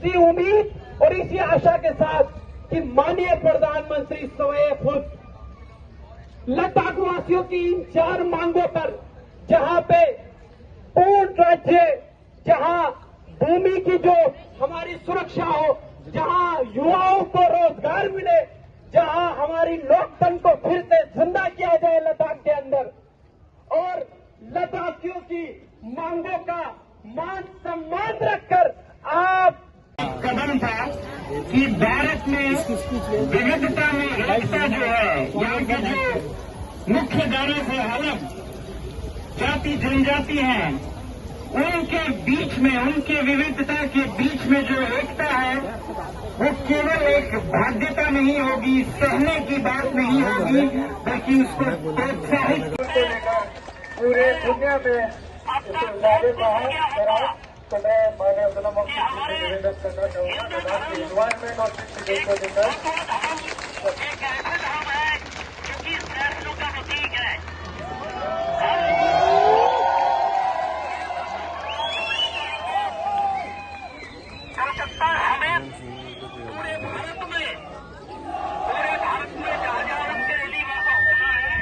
इसी उम्मीद और इसी आशा के साथ कि माननीय प्रधानमंत्री स्वयं खुद लद्दाख वासियों की इन 4 मांगों पर, जहां पे पूर्ण राज्य, जहां भूमि की जो हमारी सुरक्षा हो, जहां युवाओं को रोजगार मिले, जहां हमारी लोकतंत्र को फिर से जिंदा किया जाए लद्दाख के अंदर, और लद्दाखियों की मांगों का मान सम्मान रखकर आप कदम था कि भारत में विविधता में एकता जो है, यहाँ के जो मुख्य धारा से अलग जाति जनजाति हैं, उनके बीच में, उनके विविधता के बीच में जो एकता है, वो केवल एक बाध्यता नहीं होगी, सहने की बात नहीं होगी, बल्कि उसको प्रोत्साहित को लेकर पूरे दुनिया में तो मैं माननीय प्रधानमंत्री जी से निवेदन करना चाहूंगा लद्दाख के एनवायरमेंट और सिक्योरिटी को लेकर। पूरे भारत में जहाँ जहाँ उनके रैली वहाँ होना है,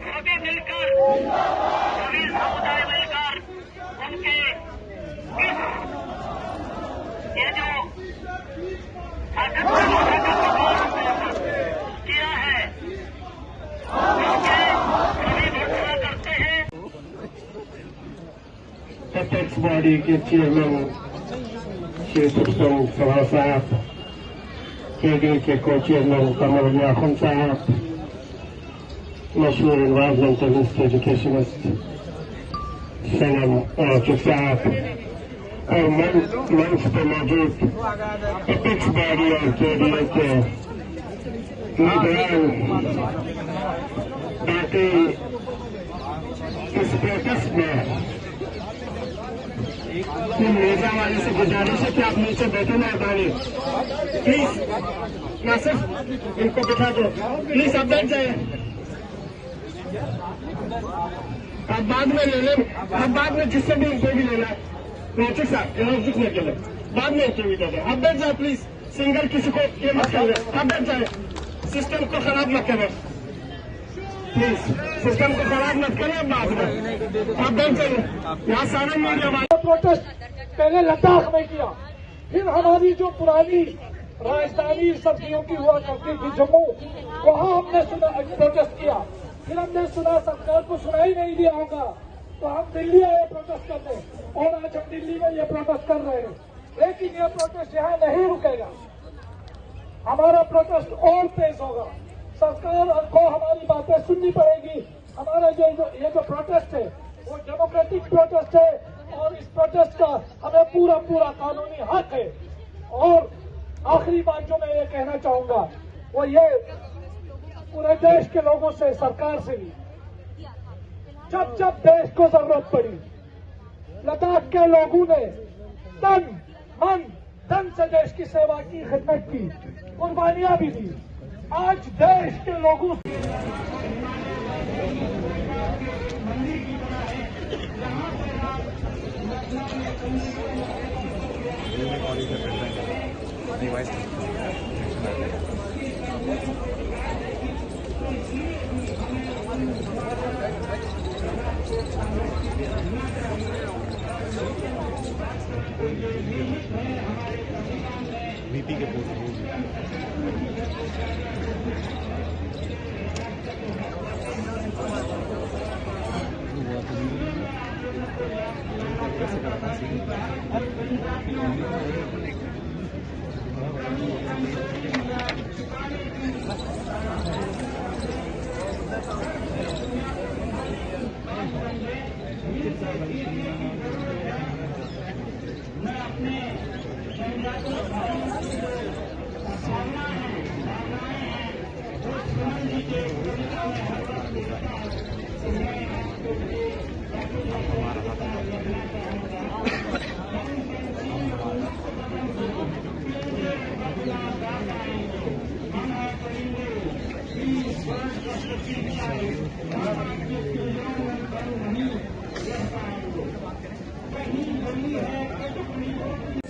सभी मिलकर, सभी समुदाय मिलकर उनके ये जो किया है, सभी घोषणा करते हैं। अपेक्स बॉडी के चेयरमैन श्री पुष्पम सभा साहब, केडी के को चेयरमैन कमल याखुन साहब, मशहूर एनवायरमेंटलिस्ट एजुकेशनिस्ट सनम आकिब साहब, और मंच पर मौजूद अपेक्स बॉडी और केडीए के लीडरान, बाकी इस प्रोटेस्ट में मीडिया वाले से गुजारिश है कि आप नीचे बैठे मेहरबानी, प्लीज नासिर इनको बिठा दो, प्लीज आप बैठ जाए, आप बाद में ले लें, आप बाद में जिससे भी इंटरव्यू लेना, नासिर साहब दिखने के लिए बाद में इंटरव्यू दे दें, आप बैठ जाए प्लीज, सिंगल किसी को ये मत कर ले, आप बैठ जाए, सिस्टम को खराब मत करें प्लीज, सिस्टम को खराब मत करें, बाद में आप बैठ जाइए, यहाँ सारे मीडिया वाले प्रोटेस्ट पहले लद्दाख में किया, फिर हमारी जो पुरानी राजधानी सर्दियों की हुआ करती थी जम्मू, वहां हमने प्रोटेस्ट किया, फिर हमने सुना सरकार को सुनाई नहीं दिया होगा, तो हम दिल्ली आए प्रोटेस्ट करने, और आज हम दिल्ली में ये प्रोटेस्ट कर रहे हैं। लेकिन ये प्रोटेस्ट यहाँ नहीं रुकेगा, हमारा प्रोटेस्ट और तेज होगा, सरकार को हमारी बातें सुननी पड़ेगी। हमारा ये जो प्रोटेस्ट है वो डेमोक्रेटिक प्रोटेस्ट है, और इस प्रोटेस्ट का हमें पूरा कानूनी हक है। और आखिरी बात जो मैं ये कहना चाहूंगा वो ये पूरे देश के लोगों से, सरकार से भी, जब देश को जरूरत पड़ी, लद्दाख के लोगों ने तन मन धन से देश की सेवा की, खिदमत की, कुर्बानियां भी दी। आज देश के लोगों से वीपी के पोस्ट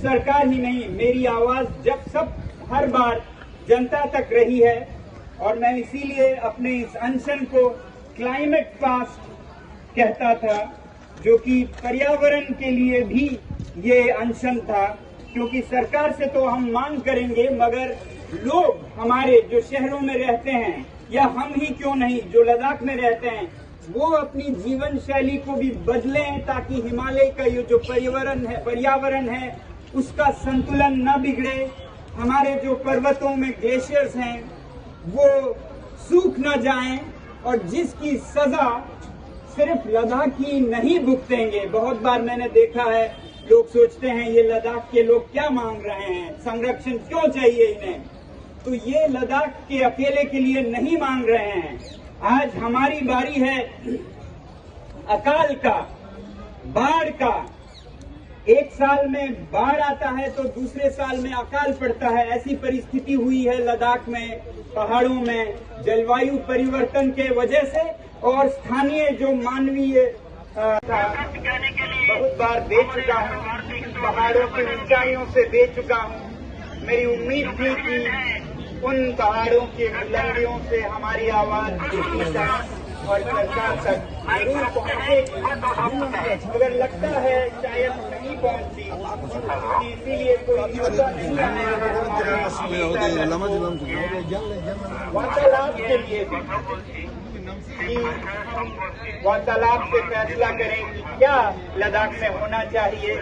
सरकार ही नहीं, मेरी आवाज जब सब हर बार जनता तक रही है और मैं इसीलिए अपने इस अनशन को क्लाइमेट फास्ट कहता था, जो कि पर्यावरण के लिए भी ये अनशन था, क्योंकि सरकार से तो हम मांग करेंगे मगर लोग हमारे जो शहरों में रहते हैं या हम ही क्यों नहीं जो लद्दाख में रहते हैं वो अपनी जीवन शैली को भी बदलें ताकि हिमालय का ये जो पर्यावरण है उसका संतुलन न बिगड़े। हमारे जो पर्वतों में ग्लेशियर्स हैं वो सूख न जाएं और जिसकी सजा सिर्फ लद्दाखी नहीं भुगतेंगे। बहुत बार मैंने देखा है लोग सोचते हैं ये लद्दाख के लोग क्या मांग रहे हैं, संरक्षण क्यों चाहिए इन्हें, तो ये लद्दाख के अकेले के लिए नहीं मांग रहे हैं। आज हमारी बारी है अकाल का, बाढ़ का। एक साल में बाढ़ आता है तो दूसरे साल में अकाल पड़ता है। ऐसी परिस्थिति हुई है लद्दाख में, पहाड़ों में, जलवायु परिवर्तन के वजह से और स्थानीय जो मानवीय बहुत बार दे चुका हूँ, पहाड़ों की ऊंचाइयों से दे चुका हूँ। मेरी उम्मीद थी कि उन पहाड़ों के बुलंदियों से हमारी आवाज और सरकार तक जरूर पहुंचेगी, मगर लगता है शायद नहीं पहुंची, इसीलिए कोई न्योता नहीं आया है वार्तालाप के लिए कि वार्तालाप से फैसला करें कि क्या लद्दाख में होना चाहिए।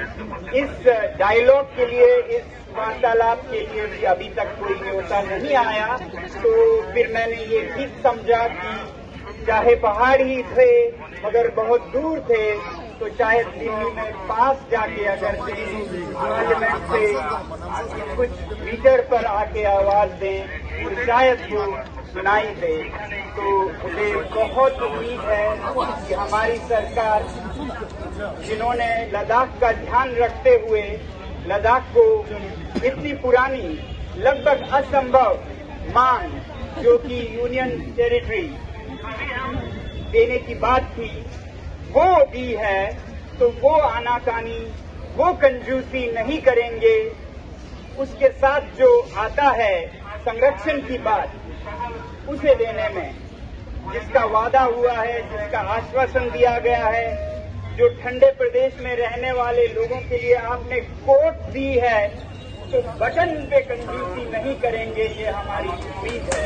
इस डायलॉग के लिए, इस वार्तालाप के लिए भी अभी तक कोई न्योता नहीं आया, तो फिर मैंने ये ठीक समझा कि चाहे पहाड़ ही थे मगर बहुत दूर थे, तो शायद दिल्ली में पास जाके अगर पार्लियामेंट से कुछ मीटर पर आके आवाज दें तो शायद वो सुनाई दे। तो मुझे बहुत उम्मीद है कि हमारी सरकार, जिन्होंने लद्दाख का ध्यान रखते हुए लद्दाख को इतनी पुरानी लगभग असंभव मांग जो कि यूनियन टेरिटरी देने की बात थी वो दी है, तो वो आनाकानी, वो कंजूसी नहीं करेंगे। उसके साथ जो आता है संरक्षण की बात, उसे देने में जिसका वादा हुआ है, जिसका आश्वासन दिया गया है, जो ठंडे प्रदेश में रहने वाले लोगों के लिए आपने कोट दी है, तो बटन पे कंजूसी नहीं करेंगे, ये हमारी उम्मीद है।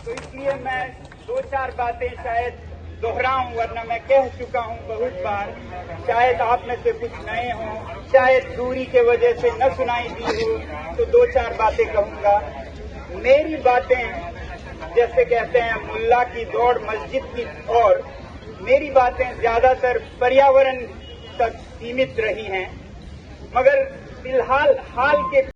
तो इसलिए मैं दो चार बातें शायद दोहराऊं, वरना मैं कह चुका हूं बहुत बार। शायद आप में से कुछ नए हों, शायद दूरी के वजह से न सुनाई दी हो, तो दो चार बातें कहूंगा। मेरी बातें जैसे कहते हैं मुल्ला की दौड़ मस्जिद की ओर, मेरी बातें ज्यादातर पर्यावरण तक सीमित रही हैं, मगर फिलहाल हाल के